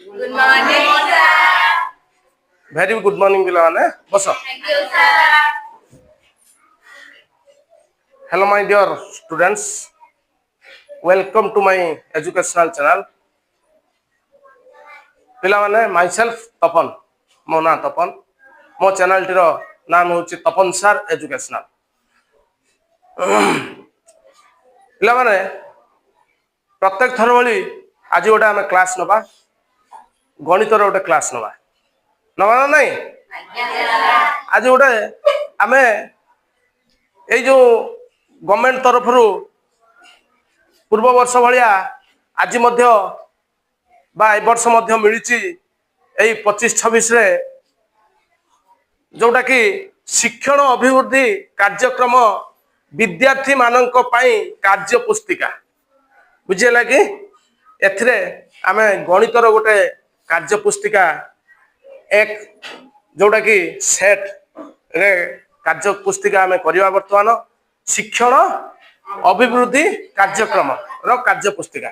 Good morning, sir. Very good morning, Pilane. Bas. Thank you, sir. Hello, my dear students. Welcome to my educational channel. Pilane, myself Tapan. Mo na Tapan. Mo channel tiro naam hochi Tapan Sir Educational. Pilane, प्रत्येक थर भली आज गोटे आम class नवा गणितर गोटे class नवा नवा ना नहीं आज गोटे आम यो गवर्नमेंट तरफ पूर्व वर्ष भाया आज वर्ष मिली 25-26 रे जोटा कि शिक्षण अभिवृद्धि कार्यक्रम विद्यार्थी मानक कार्य पुस्तिका बुझेगा कि एथिरे आमे गणितर गोटे कार्य पुस्तिका एक जोटा कि सेट रे कार्य पुस्तिका आमे करिवा वर्तमान शिक्षण अभिवृद्धि कार्यक्रम रो कार्य पुस्तिका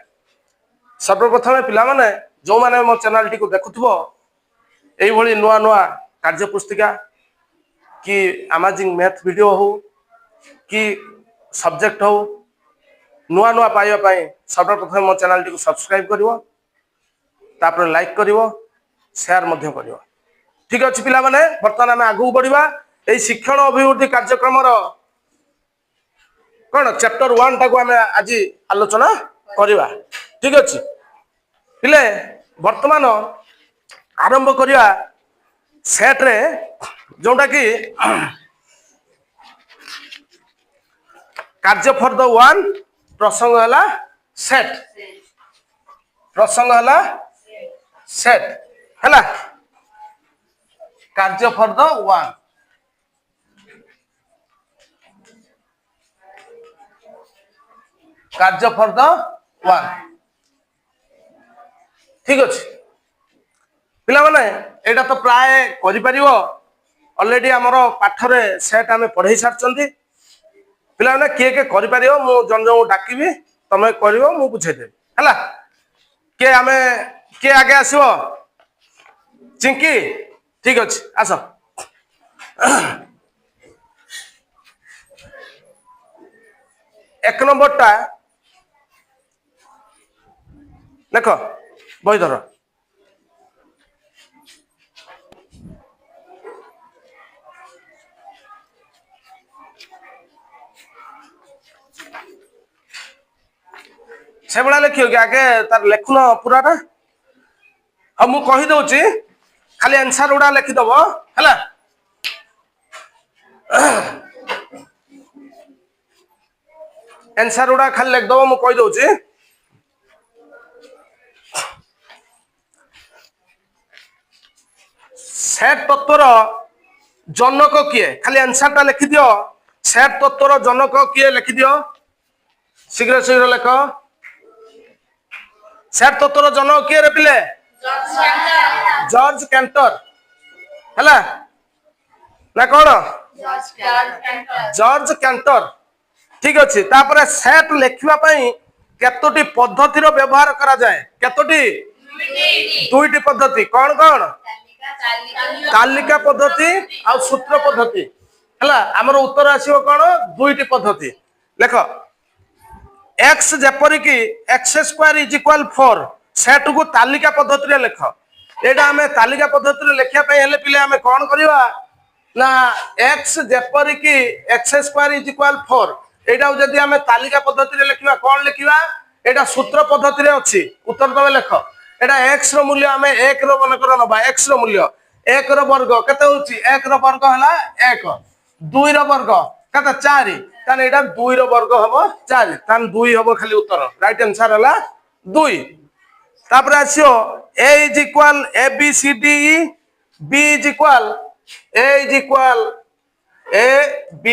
सर्वप्रथम पिला माने जो माने मो चैनल टी को देखुथबो एई भली नुआ नुआ कार्य पुस्तिका कि अमेजिंग मैथ वीडियो हो कि सब्जेक्ट हो नुआ नुआ पाइबा सर्वप्रथम मो चैनल टी को सब्सक्राइब करिवो तापर लाइक करिवो शेयर मध्य करिवो ठीक अछि पिला माने वर्तमान हम आगु बढ़िबा ए शिक्षण अभिवृद्धि कार्यक्रम रो कोन चैप्टर 1 टाको हम आज आलोचना करिवा ठीक अछि पिले वर्तमान आरंभ करिवा सेट रे जोटा कि कार्य फॉर द 1 प्रसंग हला सेट प्रसंग हला सेट हला कार्य फॉर द 1 कार्य फॉर द 1 ठीक अछि पिला माने एटा तो प्राय करि परिवो ऑलरेडी हमरो पाठ रे सेट हमें पढ़ाई सारचंती पिला माने के करि परिवो मु जन जन डाकिबी तमे करिवो मु बुझे देबी हला के हमें के आगे आसीबो चिंकी ठीक अछि आसो एक नंबर टा देखो बही धर से बड़ा लिखियो कि आगे तार लेखुन पूराटा हम मु कहि दउची खाली आंसर उडा लिखि दबो हला आंसर उडा खाली लिख दबो मु कहि दउची सेट तत्वर जनक किए खाली आंसर टा लिखि दियो सेट तत्वर जनक किए लिखि दियो शीघ्र शीघ्र लेख सेट तत्वर जनक किए रे पिले जॉर्ज कैंटर हला ना कोन जॉर्ज कैंटर ठीक अछि तापर सेट लिखिबा पई केतोटी पद्धति रो व्यवहार करा जाय केतोटी दुईटी पद्धति कोन कोन तालिका पद्धति आ सूत्र पद्धति हला हमर उत्तर आसीबो कोन दुईटी पद्धति लेख x जेपरि कि x² = 4 सेट को तालिका पद्धति रे लेख एटा हमें तालिका पद्धति रे लेखिया पई हेले पिले हमें कोन करिवा ना x जेपरि कि x² = 4 एटा जदी हमें तालिका पद्धति रे लेखिवा कोन लेखिवा एटा सूत्र पद्धति रे अछि उत्तर तमे लेख एटा x रो मूल्य हमें 1 रो मन कर नबा x रो मूल्य 1 रो वर्ग केते होची 1 रो वर्ग हला 1 2 रो वर्ग केते 4 तान एटा 2 रो वर्ग हबो 4 तान 2 हबो खाली उत्तर राइट आंसर हला 2 तापर आसियो a = ABCDE b = A B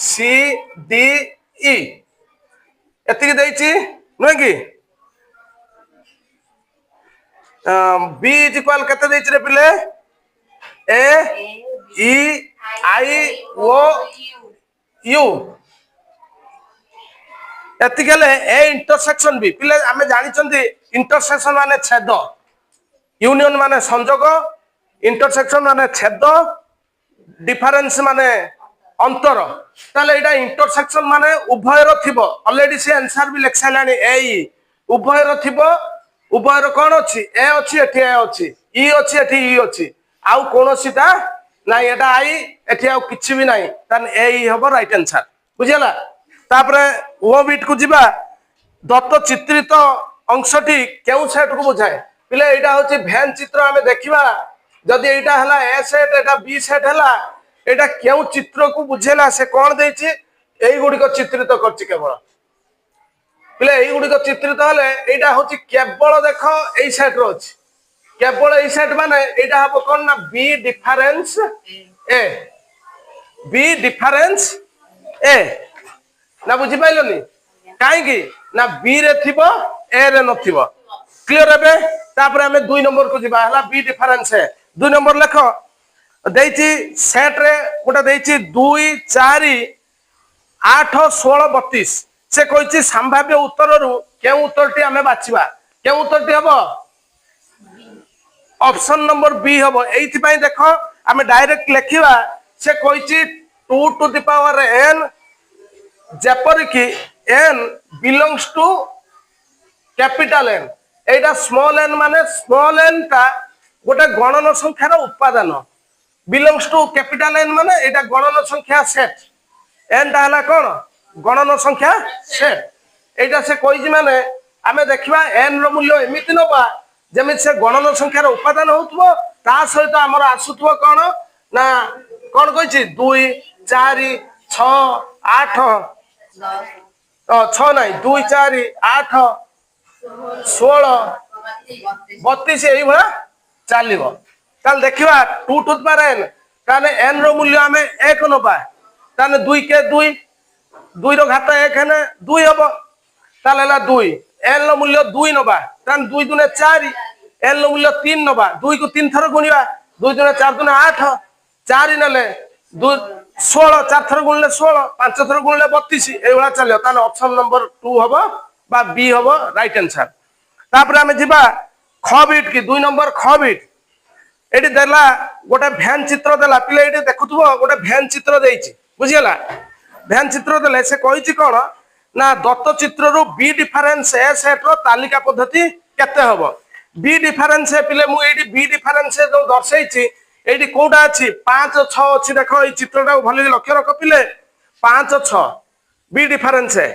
C D E एतिक देइची नै कि b = केते देइची रे पिले A E I O U एतिकले ए इंटरसेक्शन बी पिले आमे जानि चंदी इंटरसेक्शन माने छेद यूनियन माने संजोग, इंटरसेक्शन माने छेद, डिफरेंस माने अंतर। ताले एटा इंटरसेक्शन माने उभयर थिबो। ऑलरेडी से आंसर भी लिख सालानी ए उभयर थिबो। उभयर कोन अछि? ए अछि, एठी ए अछि, ई अछि, एठी ई अछि, आउ कोनोसीटा नाही, एटा आई एठी आउ किछि भी नाही, तन ए ई हबो राइट आंसर। बुझियला? तापरे ओ बिट को जिबा। दत्त चित्रित अंशटी केउ सेट को बुझाए? पिले एटा होछि भैन चित्र। हमें देखिबा जदि एटा हला ए सेट, एटा बी सेट हला, एटा केउ चित्र को बुझेला से कोन देछि? एई गुडी को चित्रित करछि केवल। पिले एई गुडी को चित्रित हले एटा होछि केवल देखो एई सेट रो अछि। केवल एई सेट माने एटा हबो कोन ना बी डिफरेंस ए। बी डिफरेंस ए ना बुझि पाइलोनी? काहे की ना बी रे थिबो ए रे नथिबो। क्लियर हेबे? तापर हमें 2 नंबर को जिबा हला बी डिफरेंस है। 2 नंबर लेखो देइछि सेट रे गोटा देइछि 2 4 8 16 32। से कहिछि संभाव्य उत्तर रु के उत्तरटी हमें बाछिबा? के उत्तरटी हबो? ऑप्शन नंबर बी हबो। एइथि पई देखो हमें डायरेक्ट लेखिबा। से कहिछि 2 टू द पावर n जेपर कि n belongs to capital N। एटा स्मॉल n माने स्मॉल n ता गोटे गणन संख्यार उपादान। बिलोंग्स टू कैपिटल N माने एटा गणन संख्या सेट। n ता हला कोन? गणन संख्या सेट। एटा से कहिछि माने हमें देखिबा n रो मूल्य एमिति नबा जेमिति से गणन संख्यार उपादान होतबो, ता सहित हमर आसुतबो कोन ना कोन कहिछि 2 4 6 8 6 नहीं 2 4 8 16 32 एई भला चालिबो। ताल देखिबा 2 टू द पावर n ताने n रो मूल्य हमें 1 नबा। ताने 2 के 2 2 रो घात 1 हेने 2 हबो। ताल हला 2 n रो मूल्य 2 नबा। तान 2 दुने 4 n रो मूल्य 3 नबा। 2 को 3 थर गुणिबा। 2 दुने 4 दुने 8 4 नले 2 16 4 थर गुणले 16 5 थर गुणले 32 एई भला चलियो। ताने ऑप्शन नंबर 2 हबो बा बी हबो राइट आंसर। तापर हमें जिबा ख बिट की 2 नंबर ख बिट। एटी देला गोटे भैन चित्र देला। पिले एटी देखुथबो गोटे भैन चित्र देइछि। बुझियला? भैन चित्र देले से कहिछि कोन ना दत्त चित्र रु बी डिफरेंस ए सेट रो तालिका पद्धति केते हबो? बी डिफरेंस पिले मु एटी बी डिफरेंस जो दर्शैछि एटी कोडा अछि 5 6 अछि। देखो ए चित्रटा भली लक्ष्य रख पिले 5 6 बी डिफरेंस है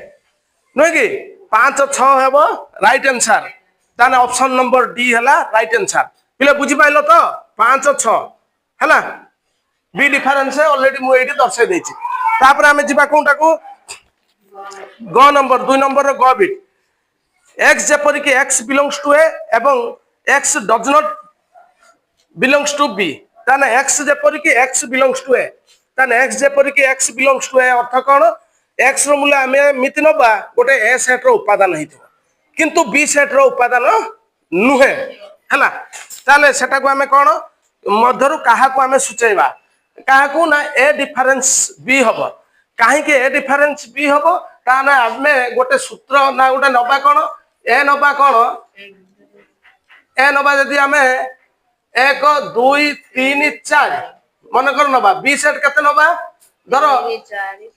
नुहे कि 5 6 हेबो राइट आंसर। ताने ऑप्शन नंबर डी हला राइट आंसर। पिले बुझि पाइलो तो 5 6 हला बी डिफरेंस है। ऑलरेडी मु एटी दर्शै देछि। तापर हमें जिबा कोनटा को ग नंबर 2 नंबर ग बिट। x जेपरि कि x बिलोंग्स टू a एवं x does not belongs to b। ताने x जेपरि कि x बिलोंग्स टू a ताने x जेपरि कि x belongs to a earth cone? x रो मूल्य हमें मिति नबा गोटे a सेट रो उपादान हेतिबो, किंतु b सेट रो उपादान नुहे हला। ताले सेटा को हमें कोन मध्यरु काहा को हमें सुचैबा? काहा को ना a डिफरेंस b हबो। काहे कि a डिफरेंस b हबो? ताने हमें गोटे सूत्र ना गोटे नबा कोन a नबा कोन a नबा जदी हमें 1 2 3 4 मन कर नबा b सेट केते नबा? धरो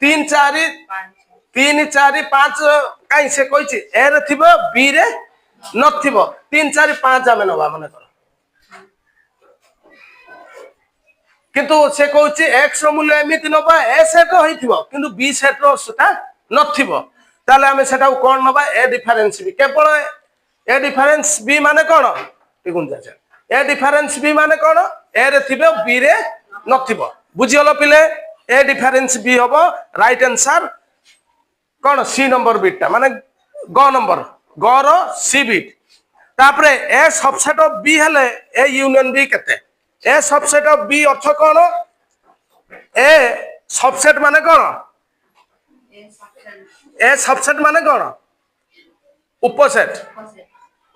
3 4 3 4 5 काई से कहिछि a रे थिबो b रे नथिबो। 3 4 5 हमें नबा मन कर, किंतु से कहिछि x रो मूल्य एमिति नबा a सेट रो होइथिबो किंतु b सेट रो सेटा नथिबो। ताले हमें सेटा कोन नबा? a difference b। केवल a डिफरेंस b माने कोन? टिकुन जा a डिफरेंस b माने कोन? a रे थिबो b रे नथिबो। बुझियलो पिले? a डिफरेंस b हबो राइट आंसर। कोन सी नंबर बिटटा माने ग नंबर ग रो सी बिट। तापरे a सबसेट ऑफ b हले a यूनियन b केते? a subset of b earth cone? a subset माने कोन? a सबसेट माने कोन? उपसेट।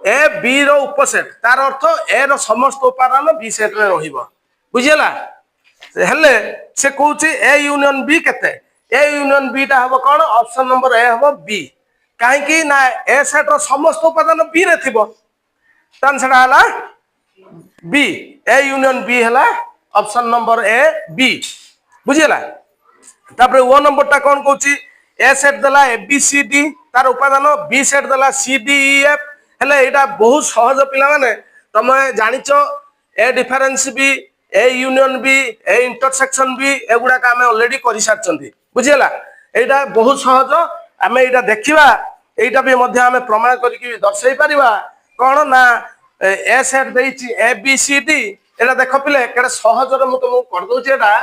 a b रो उपसेट तार अर्थ a रो समस्त उपादान b सेट रे रहिबो। बुझियला? हेले से कहूची a यूनियन b केते? a यूनियन b ता हबो कोन? ऑप्शन नंबर a हबो b। काहे कि ना a सेट रो समस्त उपादान b रे थिबो। तन सेटा हला बी ए यूनियन बी है ऑप्शन नंबर ए बी बुझीला। तापर ओ नंबर टा कौन कहूँ ए सेट देला ए बी सी डी तार उपादान बी सेट देला सी डी ई एफ हेले एटा बहुत सहज पिला माने तमे जानिच A difference B A union B A intersection B एगुडा का आमे ऑलरेडी करि सारचंती बुझीला। एटा बहुत सहज आमे एटा देखिबा एटा भी मध्य आमे प्रमाण करिकि दर्शाई परिबा कोन ना ए सेट देइची ए बी सी डी एटा देख पिले केडा सहज रे मु तुमको कर दोची एटा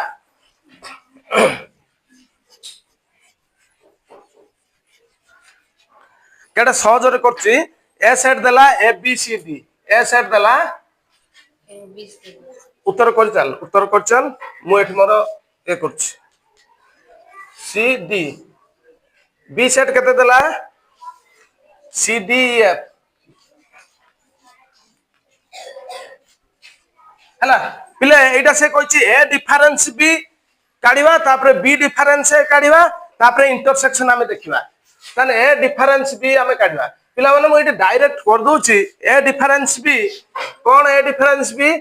केडा सहज रे करची ए सेट देला ए बी सी डी ए सेट देला उत्तर कर चल मु एठ मोर ए करची सी डी बी सेट केते देला सी डी एफ हला पिले एटा से कहची ए डिफरेंस बी काढिबा तापर बी डिफरेंस ए काढिबा तापर इंटरसेक्शन हमें देखिबा ताने ए डिफरेंस बी हमें काढिबा पिला माने मु एटी डायरेक्ट कर दोची ए डिफरेंस बी कोन ए डिफरेंस बी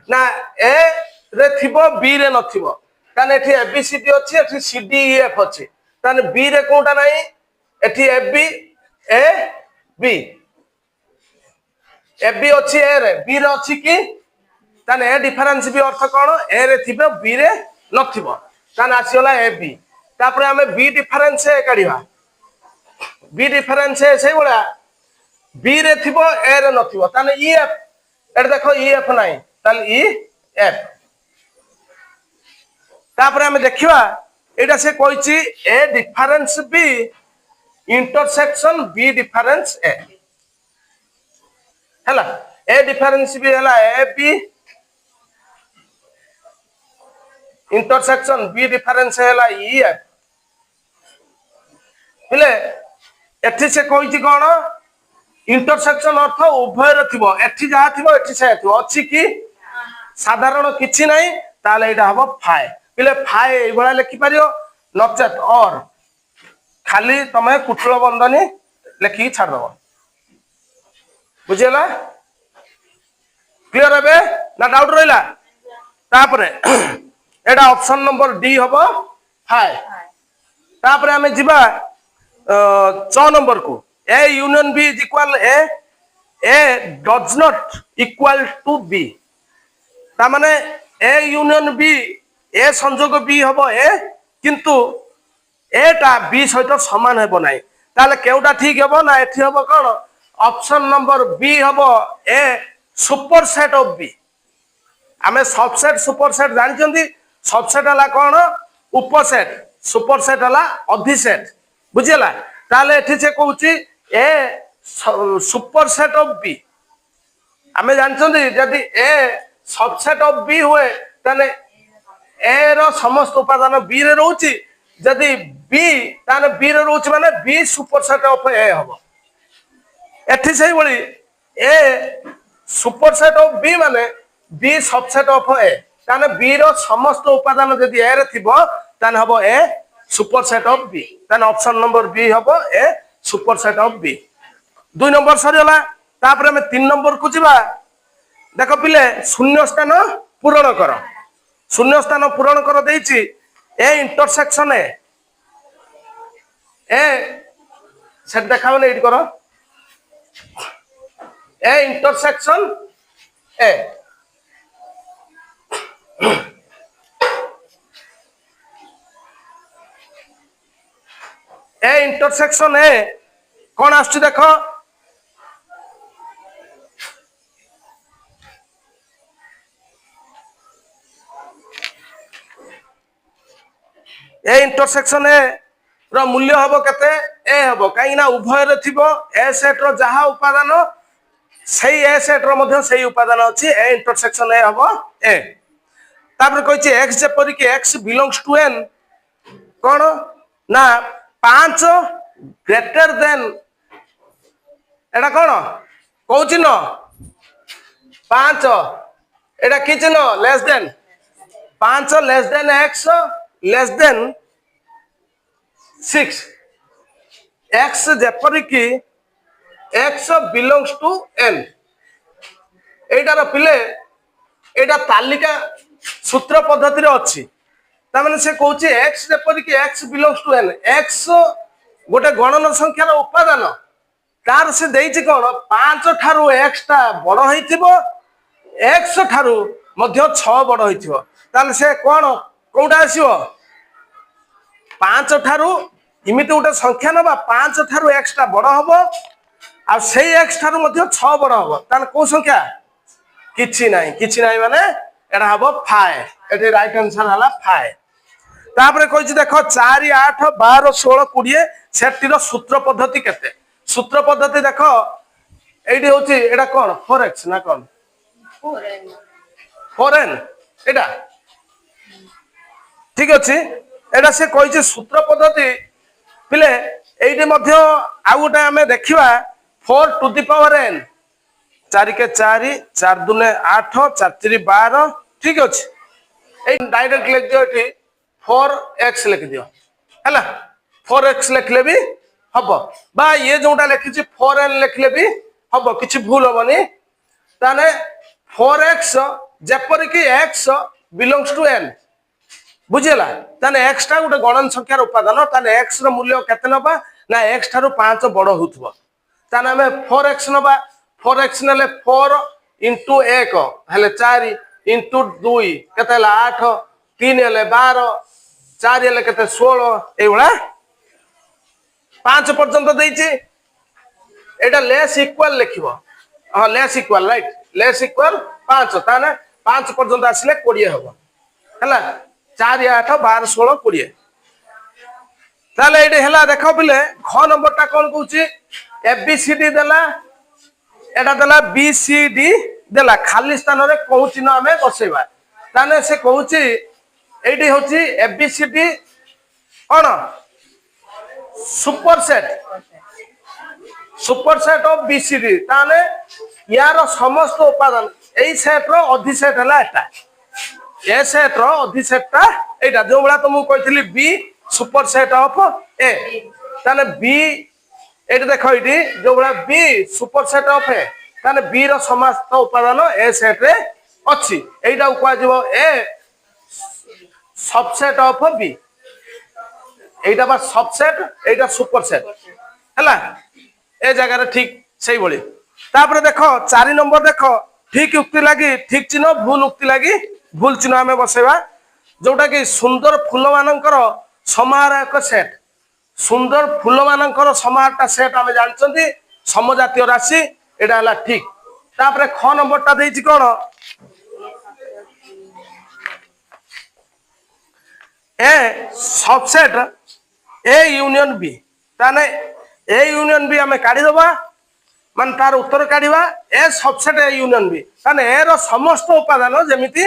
ना ए रे थिबो बी रे नथिबो ताने एठी ए बी सी डी अछि एठी सी डी ई एफ अछि ताने बी रे कोटा नाही एठी ए बी अछि ए रे बी रे अछि की ताने ए डिफरेंस बी अर्थ कोन ए रे थिबो बी रे नथिबो ताने आसीला ए बी तापर हमें बी डिफरेंस ए काढिबा बी डिफरेंस ए से बोला बी रे थिबो ए रे नथिबो ताने ई एफ एट देखो ई एफ नाही ताले ई एफ तापर हमें देखिबा एटा से कहछि A difference B intersection B difference A हला ए डिफरेंस बी हला A B intersection B difference हला ई एफ हेले एठी से कहछि कोन इंटरसेक्शन अर्थ उभय रे थिबो एठी जहा थिबो एठी से थिबो अछि की साधारण किछि नाही ताले एटा हबो फाय पिले फाय ए बळा लिखि परियो नचेत और खाली तमे कुटुल बंधनी लिखि छाड़ दबो बुझिला क्लियर हेबे ना डाउट रहिला तापरे एटा ऑप्शन नंबर डी हबो फाय तापरे हमें जिबा 6 नंबर को A union B is equal A does not equal to B ता माने ए यूनियन बी ए संयोग बी हबो ए किंतु एटा बी सहित समान हेबो नाही ताले केउटा ठीक हेबो ना एठी हेबो कोन ऑप्शन नंबर बी हबो ए सुपरसेट ऑफ बी आमे सबसेट सुपरसेट जानि चंदी सबसेट हला कोन उपसेट सुपरसेट हला अधिसेट बुझिला ताले एठी से कहूची ए सुपरसेट ऑफ बी आमे जानि चंदी यदि ए सबसेट ऑफ बी हुए ताने ए रो समस्त उपादान बी रे रहउची यदि बी ताने बी रे रहउची माने बी सुपरसेट ऑफ ए हबो एठी सेही बळी ए सुपरसेट ऑफ बी माने बी सबसेट ऑफ ए ताने बी रो समस्त उपादान यदि ए रे थिबो ताने हबो ए सुपरसेट ऑफ बी ताने ऑप्शन नंबर बी हबो ए सुपरसेट ऑफ बी 2 नंबर सरियला तापर हम 3 नंबर को जिबा देखो पिले शून्य स्थान पूरण कर शून्य स्थान पूरण कर देइची ए इंटरसेक्शन ए सेट देखाओ ने एडी करो A intersection A intersection A कौन आसु देखो ए इंटरसेक्शन ए रो मूल्य हबो केते ए हबो काई ना उभय रे थिबो ए सेट रो जहा उपादान सही ए सेट रो मध्ये सही उपादान अछि ए इंटरसेक्शन ए हबो ए तापर कहछि x जे परि कि x बिलोंग्स टू n कोन ना 5 ग्रेटर देन एटा कोन कहछि न 5 एटा किछ न less than 5 less than x less than 6 x जेपरि कि x बिलोंग्स टू n एटार पिले एटा तालिका सूत्र पद्धति रे अछि तामाने से कहूची x जेपरि कि x belongs to n x गोटे गणन संख्यार उपादान तार से देइछि कोन 5 ठारू x टा बड़ होइथिबो x ठारू मध्य 6 बड़ होइथिबो ताले से कोन कोउटा आसीबो 5 ठारू इमिति गोटे संख्या नबा 5 ठारू x टा बड़ हबो आ सेई x ठारू मध्य 6 बड़ हबो ताले को संख्या किछि नाही माने एटा हबो 5 एटे राइट आंसर हला 5 तापरे कहछि देखो 4 8 12 16 20 सेटिरो सूत्र पद्धति केते सूत्र पद्धति देखो एडी होछि एटा कोन 4x ना कोन 4n एटा ठीक अछि एटा से कहछि सूत्र पद्धति पिले एडी मध्य आ गोटे हमें देखिबा 4 टू द पावर n 4 के 4 4 दुने 8 4 3 12 ठीक अछि ए डायरेक्ट लिख दियो एठी 4x लिख दियो हैला 4x लिखले भी हबो बा ये जोटा लिखिछि 4n लिखले भी हबो किछि भूल हबनी ताने 4x जेपर कि x बिलोंग्स टू n बुझेला ताने x टा गोटे गणन संख्यार उपादान ताने x रो मूल्य केते नबा ना x ठारू 5 बड़ होथबो ताने हमें 4x नबा 4x नेले 4 into 1 हेले 4 into 2 केते हला 8 3 हेले 12 4 हेले केते 16 एवला 5 पर्यंत देइछि एटा लेस इक्वल लिखिबो हां less equal right less equal 5 ताने 5 पर्यंत आसिले 20 हबो हला 4 8 12 16 20 ताले एटे हला देखो पिले ख नंबर टा कोन कहूची एबीसीडी देला एटा देला बीसीडी देला खाली स्थान रे कहू चिन्ह हमें बसेबा ताने से कहूची एटी होची एबीसीडी कोन सुपर सेट ऑफ बीसीडी ताने यार समस्त उपादान एई सेट रो अधि सेट हला एटा ए सेट रो अधि सेट ता एटा जो बला तो मु कहितली बी सुपर सेट ऑफ ए ताने बी एटा देखो इडी जो बला बी सुपर सेट ऑफ ए ताने बी रो समस्त उपादान ए सेट रे अछि एटा उकवा जीवो ए सबसेट ऑफ बी एटा बा सबसेट एटा सुपर सेट हला ए जगह रे ठीक सही बोली तापर देखो 4 नंबर देखो ठीक उक्ति लागि ठीक चिन्ह भूल उक्ति लागि भूल चिन्ह हमें बसेबा जोटा कि सुंदर फूल मानकर समाहार एक सेट सुंदर फूल मानकर समाहारटा सेट हमें जानचंती समजातीय राशि एटा हला ठीक तापर ख नंबरटा देइछि कोन ए सबसेट ए यूनियन बी ताने ए यूनियन बी हमें काढी दबा मान तार उत्तर काढिबा ए सबसेट ए यूनियन बी ताने ए रो समस्त उपादान जेमिति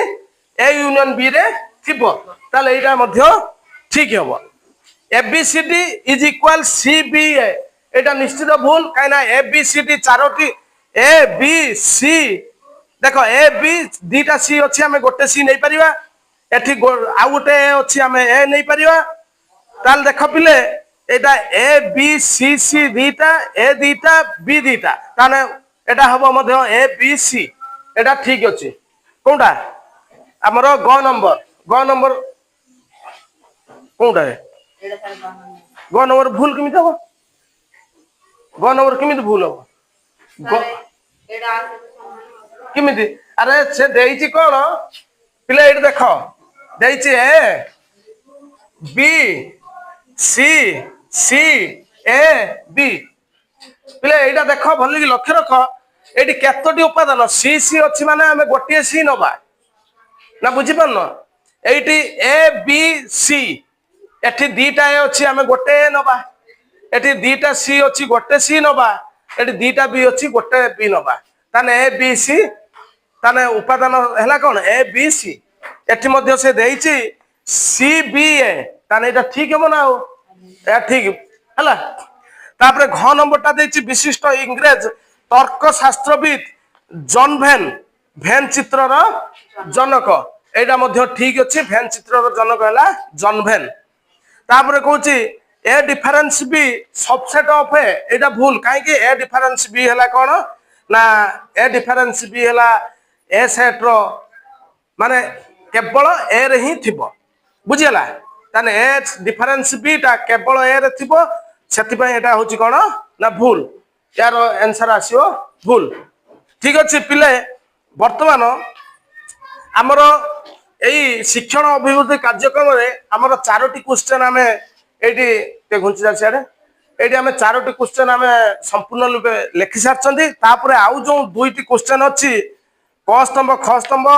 ए यूनियन बी रे थिबो ताले एटा मध्य ठीक हेबो एबीसीडी इज इक्वल सीबीए एटा निश्चित भूल काइना एबीसीडी चारोटी ए बी सी देखो ए बी दीटा सी अछि हमें गोटे सी नै परिबा एठी आ गोटे अछि हमें ए नै परिबा ताल देखो पिले एटा ए बी सी सी दीटा ए दीटा बी दीटा ताने एटा हबो मध्य ए बी सी एटा ठीक अछि कोनटा हमरो ग नंबर कोनटा है ग नंबर भूल किमित हो ग नंबर किमित भूल हो किमित अरे से देइछि कोन पिले एट देखो देइछि ए B C C A B पिले एटा देखो भली लक्ष्य रख एटी केतोटी उपादान सी सी अछि माने हमें गोटे सी नबा ना बुझी पन एटी ए बी सी एठी दीटा ए अछि हमें गोटे नबा एठी दीटा सी अछि गोटे सी नबा एठी दीटा बी अछि गोटे बी नबा ताने ए बी सी ताने उपादान हला कोन ए बी सी एठी मध्ये से देइछि सी बी ए ताने एटा ठीक हेबो ना ए ठीक हला तापरे घ नंबरटा देइछि विशिष्ट इंग्रेज तर्कशास्त्रविद जॉन भेन चित्रर जनक एटा मध्ये ठीक अछि भेन चित्रर जनक हला जॉन भेन तापरे कहूछि ए डिफरेंस बी सबसेट ऑफ ए एटा भूल काहे कि ए डिफरेंस बी हला कोन ना ए डिफरेंस बी हला ए सेट रो माने केवल ए रे ही थिबो बुझिला ताने ए डिफरेंस बी टा केवल ए रे थिबो सेति पय एटा होची कोन ना भूल यार आंसर आसीओ भूल ठीक अछि पिले वर्तमान हमर एई शिक्षण अभिवृद्धि कार्यक्रम रे हमर चारोटी क्वेश्चन हमें एटी ते घुंची जा सियाडे एटी हमें चारोटी क्वेश्चन हमें संपूर्ण रूपे लिखि सारछंती तापरे आउ जो दुईटी क्वेश्चन अछि क स्तंभ ख स्तंभ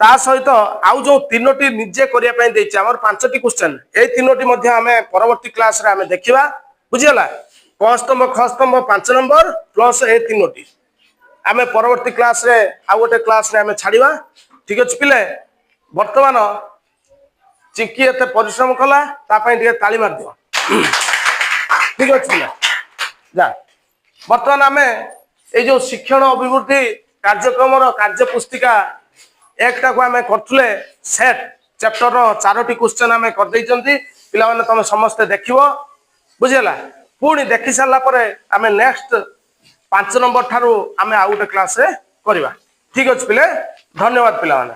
ता सहित आउ जो तीनोटी निजे करिया पय देछि हमर पांचटी क्वेश्चन ए तीनोटी मध्ये हमें परवर्ती क्लास रे हमें देखिबा बुझियला क स्तंभ ख स्तंभ 5 नंबर प्लस ए तीनोटी आमे परवर्ती क्लास रे आ गोटे क्लास रे आमे छाड़ीबा ठीक अछि पिले वर्तमान चिंकी एते परिश्रम कला ता पय दिए ताली मार दियो ठीक अछि पिले जा वर्तमान आमे ए जो शिक्षण अभिवृद्धि कार्यक्रम रो कार्य पुस्तिका एकटा को आमे करथले सेट चैप्टर रो चारोटी क्वेश्चन आमे कर दैचंती पिला माने तमे समस्त देखिबो बुझियला पुणी देखि सारला परे आमे नेक्स्ट 5 नंबर ठारू आमे आ गोटे क्लास रे करबा ठीक अछि पिले धन्यवाद पिला माने।